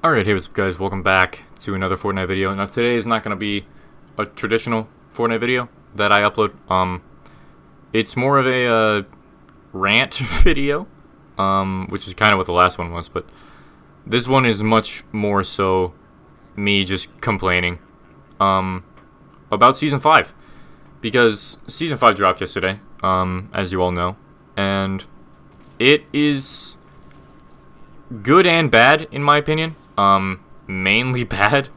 Alright, hey what's up guys, welcome back to another Fortnite video. Now today is not going to be a traditional Fortnite video that I upload. It's more of a rant video, which is kind of what the last one was, but this one is much more so me just complaining about Season 5. Because Season 5 dropped yesterday, as you all know, and it is good and bad in my opinion. Mainly bad,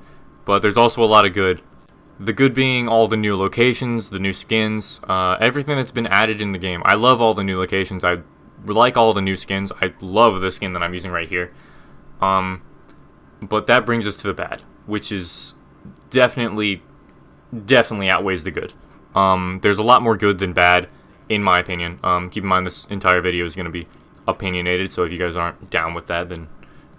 but there's also a lot of good. The good being all the new locations, the new skins, everything that's been added in the game. I love all the new locations. I like all the new skins. I love the skin that I'm using right here. But that brings us to the bad, which is definitely outweighs the good. There's a lot more good than bad, in my opinion. Keep in mind this entire video is going to be opinionated, so if you guys aren't down with that, then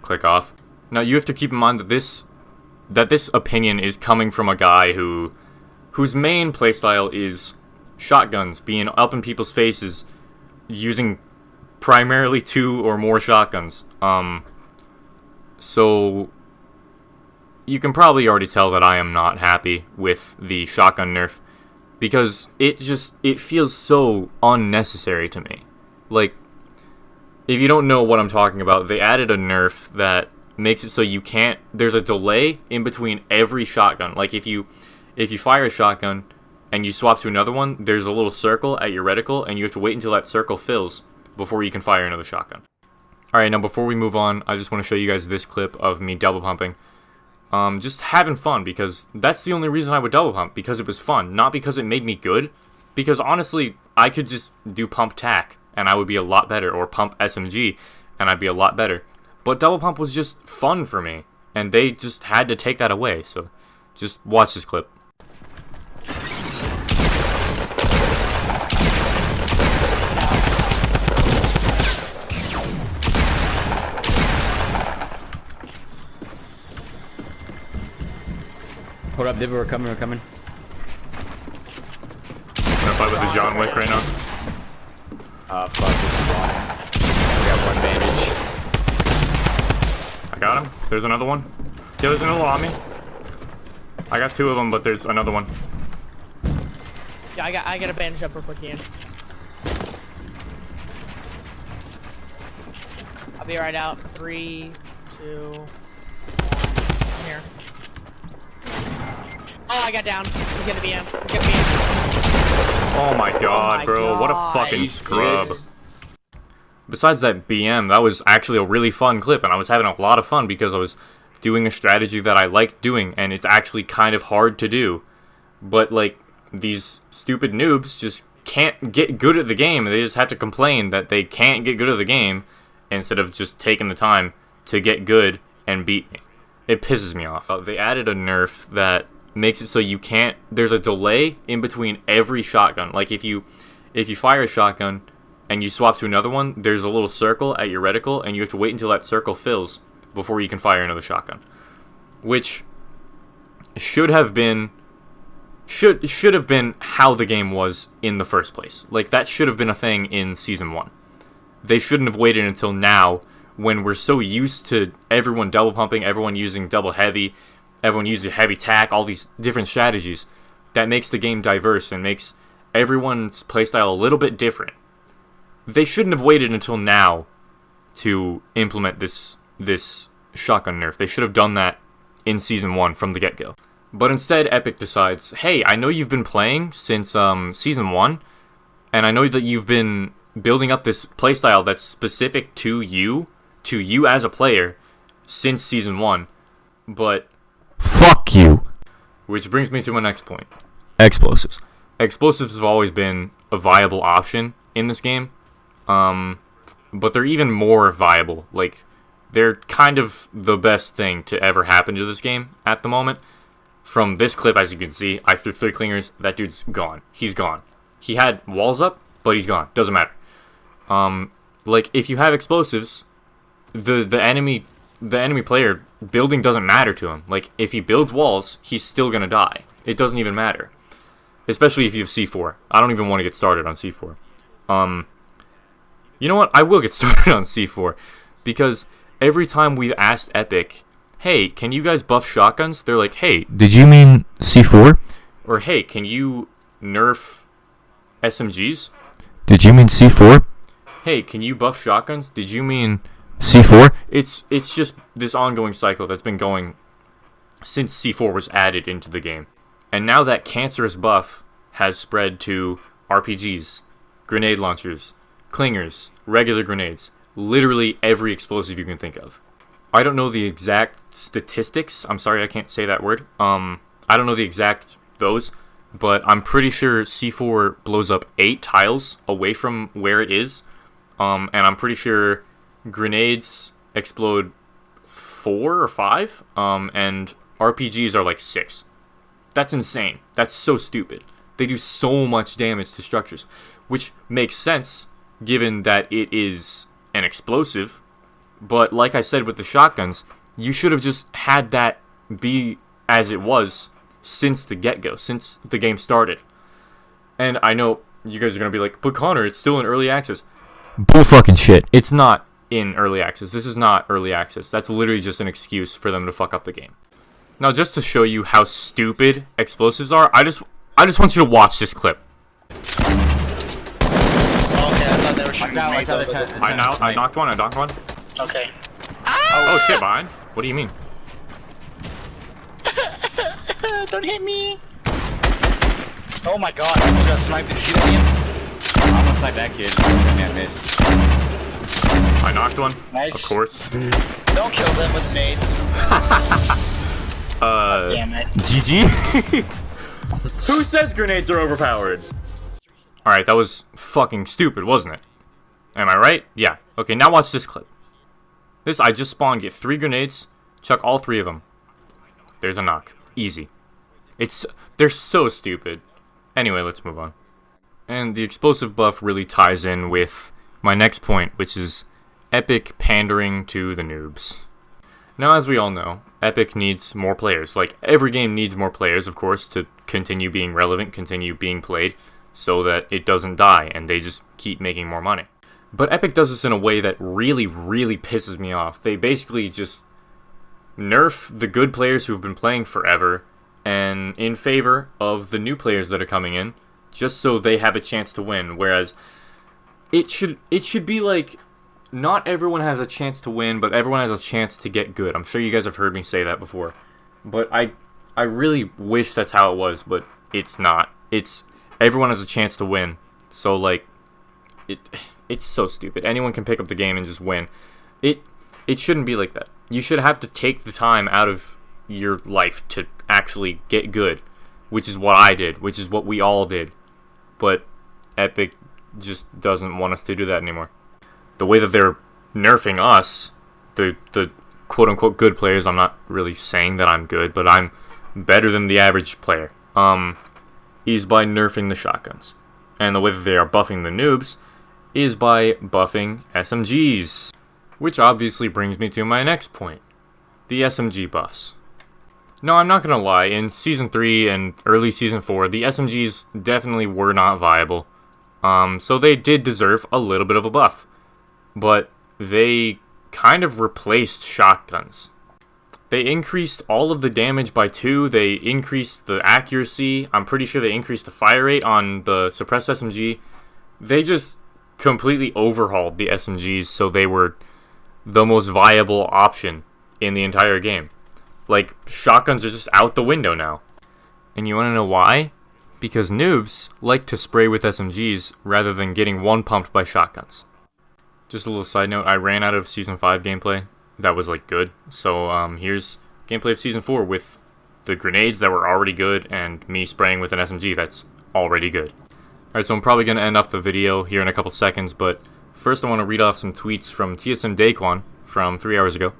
click off. Now you have to keep in mind that this opinion is coming from a guy whose main playstyle is shotguns, being up in people's faces, using primarily 2 or more shotguns. So you can probably already tell that I am not happy with the shotgun nerf, because it feels so unnecessary to me. Like, if you don't know what I'm talking about, they added a nerf that makes it so you can't, there's a delay in between every shotgun. Like if you fire a shotgun and you swap to another one, there's a little circle at your reticle and you have to wait until that circle fills before you can fire another shotgun. Alright, now before we move on, I just want to show you guys this clip of me double pumping. Just having fun, because that's the only reason I would double pump, because it was fun, not because it made me good. Because honestly, I could just do pump tac and I would be a lot better, or pump SMG and I'd be a lot better. But double pump was just fun for me, and they just had to take that away, so just watch this clip. Hold up, Dibba, we're coming. I'm gonna fight with the John Wick right now. Fuck, this is blind. We got 1 bandage. I got him. There's another one. Yeah, there's another one on me. I got 2 of them, but there's another one. Yeah, I got a bandage up real quick, Ian. I'll be right out. 3, 2, 1. I'm here. Oh, I got down. He's gonna be in. Oh my god, bro. What a fucking scrub. Besides that BM, that was actually a really fun clip, and I was having a lot of fun because I was doing a strategy that I like doing, and it's actually kind of hard to do. But, like, these stupid noobs just can't get good at the game. They just have to complain that they can't get good at the game instead of just taking the time to get good and beat me. It pisses me off. They added a nerf that makes it so you can't, there's a delay in between every shotgun. Like if you fire a shotgun and you swap to another one, there's a little circle at your reticle and you have to wait until that circle fills before you can fire another shotgun, which should have been how the game was in the first place. Like, that should have been a thing in Season 1. They shouldn't have waited until now, when we're so used to everyone double pumping, everyone using double heavy, everyone using heavy tac, all these different strategies. That makes the game diverse and makes everyone's playstyle a little bit different. They shouldn't have waited until now to implement this shotgun nerf. They should have done that in Season 1 from the get-go. But instead, Epic decides, hey, I know you've been playing since Season 1, and I know that you've been building up this playstyle that's specific to you as a player, since Season 1, but fuck you. Which brings me to my next point. Explosives. Explosives have always been a viable option in this game, but they're even more viable. Like, they're kind of the best thing to ever happen to this game at the moment. From this clip, as you can see, I threw 3 clingers. That dude's gone. He's gone. He had walls up, but he's gone. Doesn't matter. Like, if you have explosives, the enemy player building doesn't matter to him. Like, if he builds walls, he's still gonna die. It doesn't even matter. Especially if you have C4. I don't even want to get started on C4. You know what? I will get started on C4. Because every time we've asked Epic, hey, can you guys buff shotguns? They're like, hey, did you mean C4? Or hey, can you nerf SMGs? Did you mean C4? Hey, can you buff shotguns? Did you mean C4? It's just this ongoing cycle that's been going since C4 was added into the game. And now that cancerous buff has spread to RPGs, grenade launchers, clingers, regular grenades, literally every explosive you can think of. I don't know the exact statistics. I'm sorry I can't say that word. I don't know the exact those, but I'm pretty sure C4 blows up 8 tiles away from where it is. And I'm pretty sure grenades explode 4 or 5, and RPGs are like 6. That's insane. That's so stupid. They do so much damage to structures, which makes sense given that it is an explosive. But like I said with the shotguns, you should have just had that be as it was since the get-go, since the game started. And I know you guys are going to be like, but Connor, it's still in early access. Bull fucking shit. It's not in early access. This is not early access. That's literally just an excuse for them to fuck up the game. Now, just to show you how stupid explosives are, I just want you to watch this clip. Okay, I thought they were shooting grenades over the- I knocked one. Okay. Oh shit, behind. What do you mean? Don't hit me! Oh my god, I almost got sniped. Did you see that again? I almost like that kid. Man, missed. I knocked one. Nice. Of course. Don't kill them with nades. Damn it. GG? Who says grenades are overpowered? Alright, that was fucking stupid, wasn't it? Am I right? Yeah. Okay, now watch this clip. This, I just spawned, get 3 grenades, chuck all 3 of them. There's a knock. Easy. They're so stupid. Anyway, let's move on. And the explosive buff really ties in with my next point, which is Epic pandering to the noobs. Now, as we all know, Epic needs more players. Like, every game needs more players, of course, to continue being relevant, continue being played, so that it doesn't die, and they just keep making more money. But Epic does this in a way that really, really pisses me off. They basically just nerf the good players who've been playing forever, and in favor of the new players that are coming in, just so they have a chance to win. Whereas, it should be like, not everyone has a chance to win, but everyone has a chance to get good. I'm sure you guys have heard me say that before. But I really wish that's how it was, but it's not. It's everyone has a chance to win. So like it's so stupid. Anyone can pick up the game and just win. It shouldn't be like that. You should have to take the time out of your life to actually get good, which is what I did, which is what we all did. But Epic just doesn't want us to do that anymore. The way that they're nerfing us, the quote-unquote good players, I'm not really saying that I'm good, but I'm better than the average player, is by nerfing the shotguns. And the way that they are buffing the noobs is by buffing SMGs. Which obviously brings me to my next point, the SMG buffs. No, I'm not gonna lie, in Season 3 and early Season 4, the SMGs definitely were not viable. So they did deserve a little bit of a buff. But they kind of replaced shotguns. They increased all of the damage by 2, they increased the accuracy, I'm pretty sure they increased the fire rate on the suppressed SMG. They just completely overhauled the SMGs so they were the most viable option in the entire game. Like, shotguns are just out the window now. And you wanna know why? Because noobs like to spray with SMGs rather than getting one pumped by shotguns. Just a little side note, I ran out of Season 5 gameplay that was, like, good. So, here's gameplay of Season 4 with the grenades that were already good and me spraying with an SMG that's already good. Alright, so I'm probably going to end off the video here in a couple seconds, but first I want to read off some tweets from TSM Daquan from 3 hours ago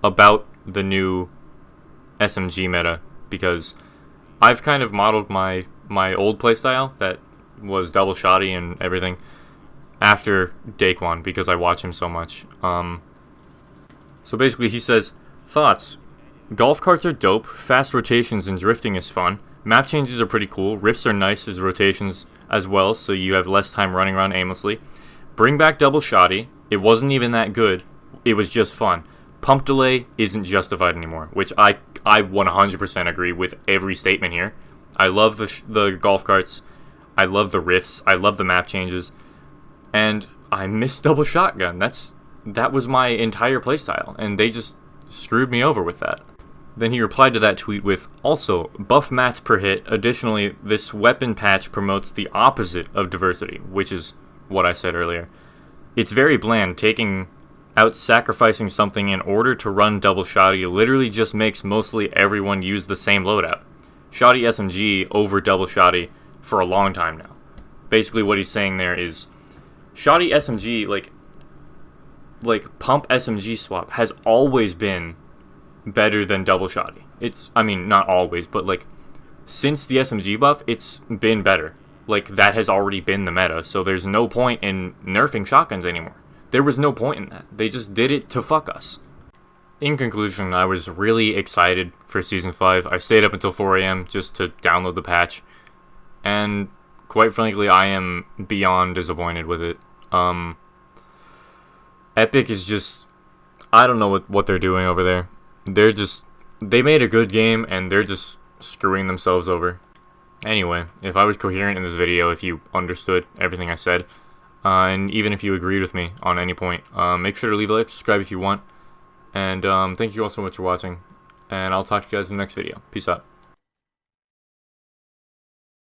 about the new SMG meta, because I've kind of modeled my old playstyle that was double shotty and everything after Daquan because I watch him so much. So basically he says, thoughts: golf carts are dope, fast rotations and drifting is fun, map changes are pretty cool, rifts are nice as rotations as well so you have less time running around aimlessly, bring back double shotty, it wasn't even that good, it was just fun, pump delay isn't justified anymore, which I 100% agree with every statement here. I love the golf carts. I love the rifts. I love the map changes. And I miss double shotgun. That was my entire playstyle, and they just screwed me over with that. Then he replied to that tweet with, also, buff mats per hit. Additionally, this weapon patch promotes the opposite of diversity, which is what I said earlier. It's very bland. Taking out sacrificing something in order to run double shoddy literally just makes mostly everyone use the same loadout. Shoddy SMG over double shoddy for a long time now. Basically what he's saying there is shoddy SMG, like pump SMG swap has always been better than double shoddy. Not always, but like since the SMG buff, it's been better. Like that has already been the meta, so there's no point in nerfing shotguns anymore. There was no point in that. They just did it to fuck us. In conclusion, I was really excited for Season 5. I stayed up until 4 a.m. just to download the patch. And quite frankly, I am beyond disappointed with it. Epic is just... I don't know what they're doing over there. They made a good game, and they're just screwing themselves over. Anyway, if I was coherent in this video, if you understood everything I said, and even if you agreed with me on any point, make sure to leave a like, subscribe if you want, and thank you all so much for watching, and I'll talk to you guys in the next video. Peace out.